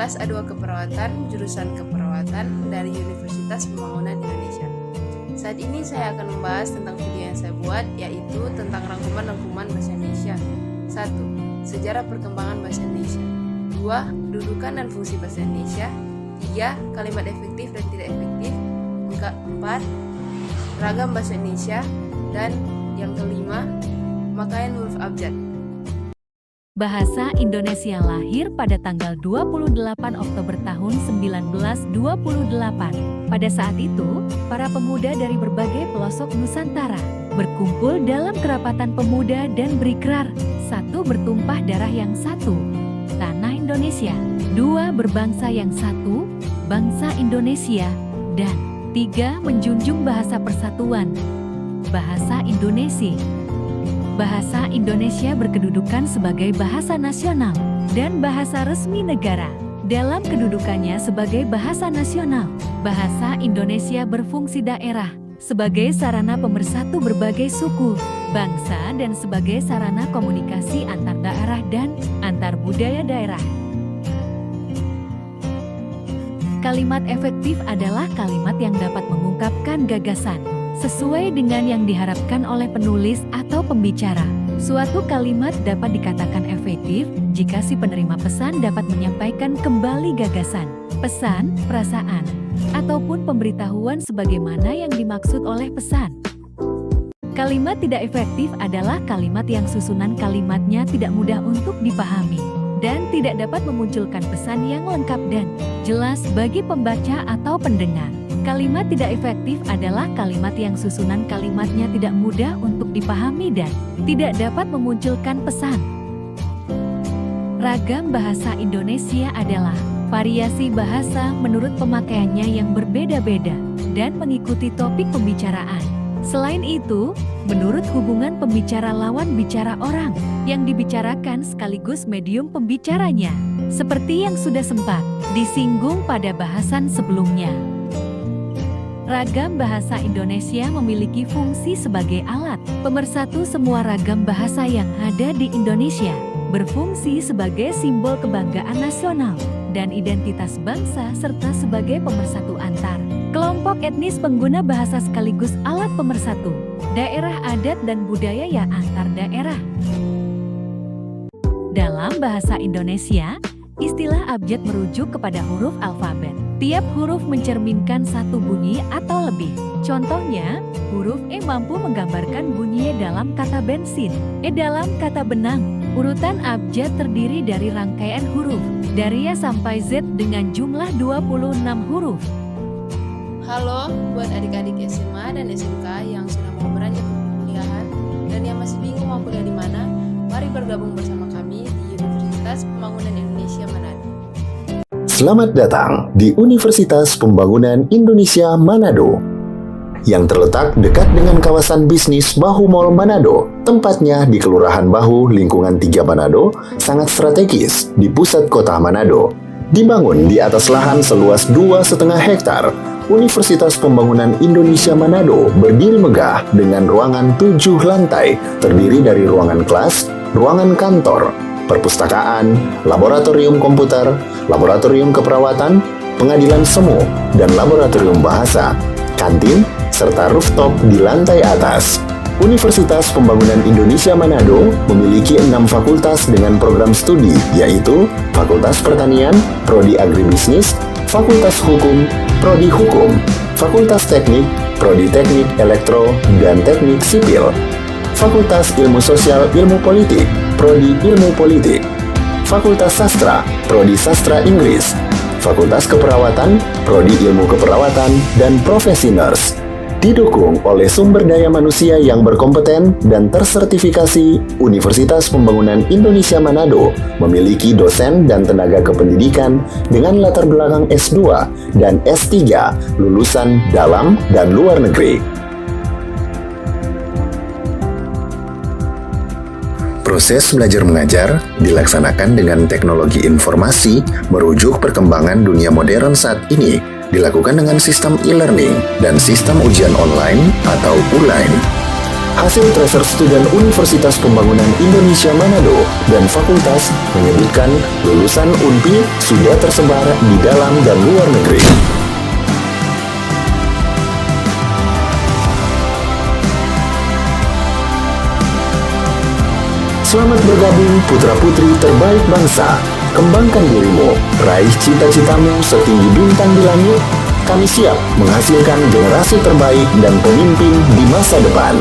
kelas A2 Keperawatan, jurusan Keperawatan dari Universitas Pembangunan Indonesia. Saat ini saya akan membahas tentang video yang saya buat, yaitu tentang rangkuman-rangkuman bahasa Indonesia. 1. Sejarah perkembangan bahasa Indonesia. 2. Kedudukan dan fungsi bahasa Indonesia. 3. Kalimat efektif dan tidak efektif. 4. Ragam bahasa Indonesia. Dan yang kelima, pemakaian huruf abjad. Bahasa Indonesia lahir pada tanggal 28 Oktober tahun 1928. Pada saat itu, para pemuda dari berbagai pelosok Nusantara berkumpul dalam kerapatan pemuda dan berikrar, 1. Bertumpah darah yang satu, tanah Indonesia. 2. Berbangsa yang satu, bangsa Indonesia. Dan 3. Menjunjung bahasa persatuan, bahasa Indonesia. Bahasa Indonesia berkedudukan sebagai bahasa nasional dan bahasa resmi negara. Dalam kedudukannya sebagai bahasa nasional, bahasa Indonesia berfungsi daerah sebagai sarana pemersatu berbagai suku, bangsa, dan sebagai sarana komunikasi antar daerah dan antar budaya daerah. Kalimat efektif adalah kalimat yang dapat mengungkapkan gagasan sesuai dengan yang diharapkan oleh penulis atau pembicara. Suatu kalimat dapat dikatakan efektif jika si penerima pesan dapat menyampaikan kembali gagasan, pesan, perasaan, ataupun pemberitahuan sebagaimana yang dimaksud oleh pesan. Kalimat tidak efektif adalah kalimat yang susunan kalimatnya tidak mudah untuk dipahami dan tidak dapat memunculkan pesan yang lengkap dan jelas bagi pembaca atau pendengar. Kalimat tidak efektif adalah kalimat yang susunan kalimatnya tidak mudah untuk dipahami dan tidak dapat memunculkan pesan. Ragam bahasa Indonesia adalah variasi bahasa menurut pemakaiannya yang berbeda-beda dan mengikuti topik pembicaraan. Selain itu, menurut hubungan pembicara lawan bicara orang yang dibicarakan sekaligus medium pembicaranya, seperti yang sudah sempat disinggung pada bahasan sebelumnya. Ragam bahasa Indonesia memiliki fungsi sebagai alat pemersatu semua ragam bahasa yang ada di Indonesia, berfungsi sebagai simbol kebanggaan nasional dan identitas bangsa serta sebagai pemersatu antar kelompok etnis pengguna bahasa sekaligus alat pemersatu daerah adat dan budaya yang antar daerah. Dalam bahasa Indonesia, istilah abjad merujuk kepada huruf alfabet. Tiap huruf mencerminkan satu bunyi atau lebih. Contohnya, huruf E mampu menggambarkan bunyinya dalam kata bensin, E dalam kata benang. Urutan abjad terdiri dari rangkaian huruf, dari A sampai Z dengan jumlah 26 huruf. Halo buat adik-adik SMA dan SMK yang sudah mau beranjak ke perkuliahan dan yang masih bingung mau kuliah di mana, mari bergabung bersama kami di Universitas Pembangunan Indonesia Manado. Selamat datang di Universitas Pembangunan Indonesia Manado yang terletak dekat dengan kawasan bisnis Bahu Mall Manado. Tempatnya di Kelurahan Bahu, Lingkungan 3 Manado, sangat strategis di pusat kota Manado. Dibangun di atas lahan seluas 2,5 hektar, Universitas Pembangunan Indonesia Manado berdiri megah dengan ruangan 7 lantai, terdiri dari ruangan kelas, ruangan kantor, perpustakaan, laboratorium komputer, laboratorium keperawatan, pengadilan semu, dan laboratorium bahasa, kantin, serta rooftop di lantai atas. Universitas Pembangunan Indonesia Manado memiliki 6 fakultas dengan program studi, yaitu Fakultas Pertanian, Prodi Agribisnis, Fakultas Hukum, Prodi Hukum, Fakultas Teknik, Prodi Teknik Elektro dan Teknik Sipil, Fakultas Ilmu Sosial Ilmu Politik, Prodi Ilmu Politik, Fakultas Sastra, Prodi Sastra Inggris, Fakultas Keperawatan, Prodi Ilmu Keperawatan, dan Profesi Nurse. Didukung oleh sumber daya manusia yang berkompeten dan tersertifikasi, Universitas Pembangunan Indonesia Manado memiliki dosen dan tenaga kependidikan dengan latar belakang S2 dan S3 lulusan dalam dan luar negeri. Proses belajar mengajar dilaksanakan dengan teknologi informasi merujuk perkembangan dunia modern saat ini, dilakukan dengan sistem e-learning dan sistem ujian online atau ULAIN. Hasil Tracer Student Universitas Pembangunan Indonesia Manado dan Fakultas menyebutkan lulusan UNPI sudah tersebar di dalam dan luar negeri. Selamat bergabung putra-putri terbaik bangsa. Kembangkan dirimu, raih cita-citamu setinggi bintang di langit. Kami siap menghasilkan generasi terbaik dan pemimpin di masa depan.